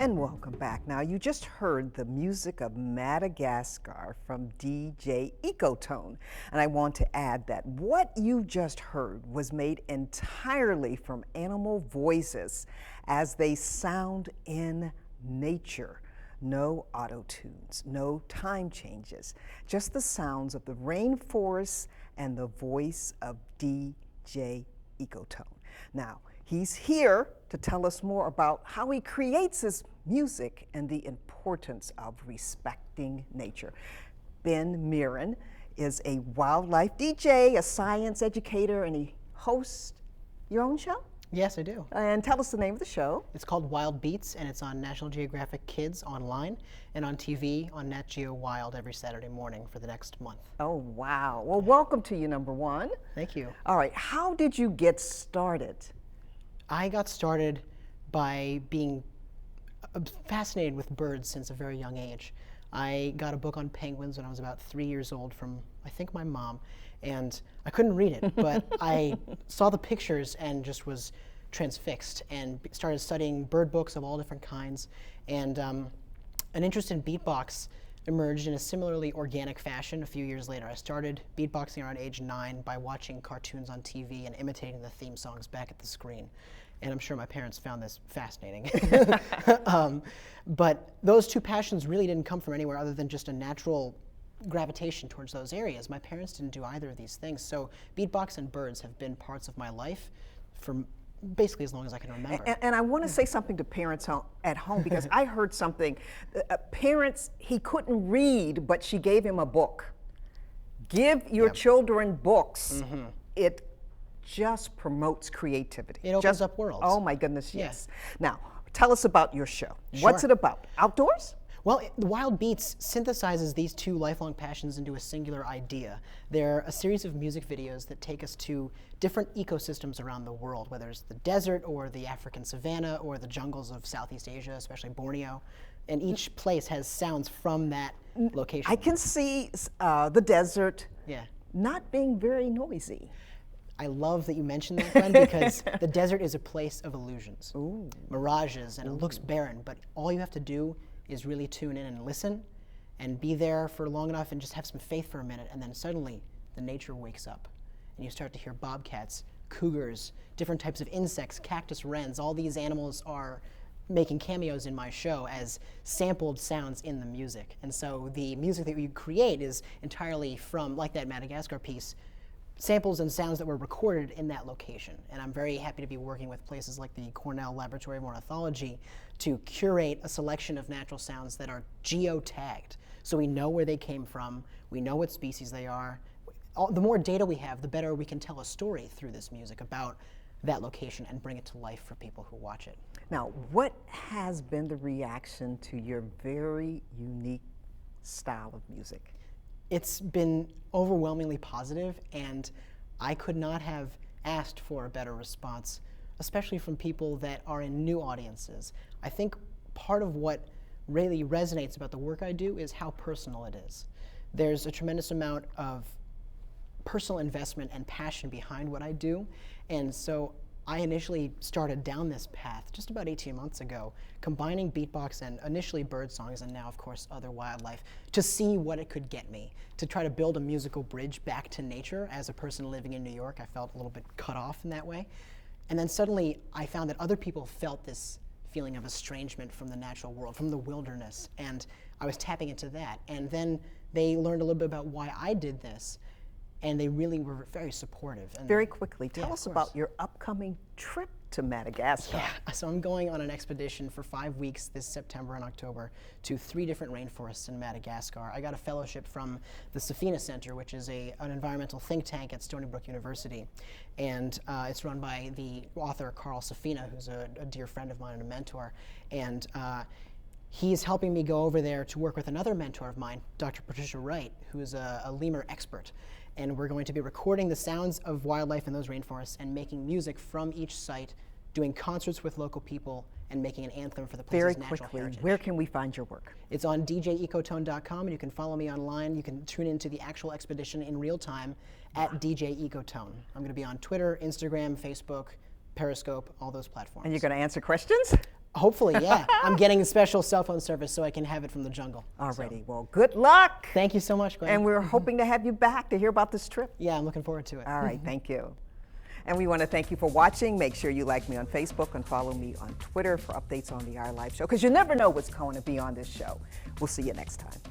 And welcome back. Now, you just heard the music of Madagascar from DJ Ecotone. And I want to add that what you just heard was made entirely from animal voices as they sound in nature. No auto-tunes, no time changes, just the sounds of the rainforest and the voice of DJ Ecotone. Now, he's here to tell us more about how he creates his music and the importance of respecting nature. Ben Mirin is a wildlife DJ, a science educator, and he hosts your own show? Yes, I do. And tell us the name of the show. It's called Wild Beats, and it's on National Geographic Kids online and on TV on Nat Geo Wild every Saturday morning for the next month. Oh, wow. Well, welcome to you, number one. Thank you. All right, how did you get started? I got started by being fascinated with birds since a very young age. I got a book on penguins when I was about 3 years old from, I think, my mom, and I couldn't read it, but I saw the pictures and just was transfixed and started studying bird books of all different kinds. And an interest in beatbox emerged in a similarly organic fashion a few years later. I started beatboxing around age 9 by watching cartoons on TV and imitating the theme songs back at the screen. And I'm sure my parents found this fascinating. But those two passions really didn't come from anywhere other than just a natural gravitation towards those areas. My parents didn't do either of these things. So beatbox and birds have been parts of my life for basically as long as I can remember. And I want to say something to parents at home, because I heard something. Parents, he couldn't read, but she gave him a book. Give your children books. Mm-hmm. It just promotes creativity. It opens up worlds. Oh my goodness, yes. Now, tell us about your show. Sure. What's it about? Outdoors? Well, the Wild Beats synthesizes these two lifelong passions into a singular idea. They're a series of music videos that take us to different ecosystems around the world, whether it's the desert or the African savanna or the jungles of Southeast Asia, especially Borneo. And each place has sounds from that location. I can see the desert Yeah. not being very noisy. I love that you mentioned that, Gwen, because the desert is a place of illusions, mirages, and it looks barren, but all you have to do is really tune in and listen and be there for long enough and just have some faith for a minute, and then suddenly the nature wakes up and you start to hear bobcats, cougars, different types of insects, cactus wrens. All these animals are making cameos in my show as sampled sounds in the music. And so the music that we create is entirely from, like that Madagascar piece, samples and sounds that were recorded in that location. And I'm very happy to be working with places like the Cornell Laboratory of Ornithology to curate a selection of natural sounds that are geo-tagged. So we know where they came from, we know what species they are. The more data we have, the better we can tell a story through this music about that location and bring it to life for people who watch it. Now, what has been the reaction to your very unique style of music? It's been overwhelmingly positive, and I could not have asked for a better response, especially from people that are in new audiences. I think part of what really resonates about the work I do is how personal it is. There's a tremendous amount of personal investment and passion behind what I do, and so I initially started down this path just about 18 months ago, combining beatbox and initially bird songs and now, of course, other wildlife, to see what it could get me, to try to build a musical bridge back to nature. As a person living in New York, I felt a little bit cut off in that way. And then suddenly I found that other people felt this feeling of estrangement from the natural world, from the wilderness, and I was tapping into that. And then they learned a little bit about why I did this, and they really were very supportive. And very quickly, tell us about your upcoming trip to Madagascar. Yeah, so I'm going on an expedition for 5 weeks this September and October to 3 different rainforests in Madagascar. I got a fellowship from the Safina Center, which is an environmental think tank at Stony Brook University. And it's run by the author Carl Safina, who's a dear friend of mine and a mentor. And he's helping me go over there to work with another mentor of mine, Dr. Patricia Wright, who is a lemur expert. And we're going to be recording the sounds of wildlife in those rainforests and making music from each site, doing concerts with local people, and making an anthem for the place's natural heritage. Where can we find your work? It's on djecotone.com, and you can follow me online. You can tune into the actual expedition in real time at DJ Ecotone. I'm going to be on Twitter, Instagram, Facebook, Periscope, all those platforms. And you're going to answer questions? Hopefully, yeah. I'm getting a special cell phone service so I can have it from the jungle. Alrighty, well, good luck. Thank you so much, Gwen. And we're hoping to have you back to hear about this trip. Yeah, I'm looking forward to it. All right, thank you. And we want to thank you for watching. Make sure you like me on Facebook and follow me on Twitter for updates on the Our Life show, because you never know what's going to be on this show. We'll see you next time.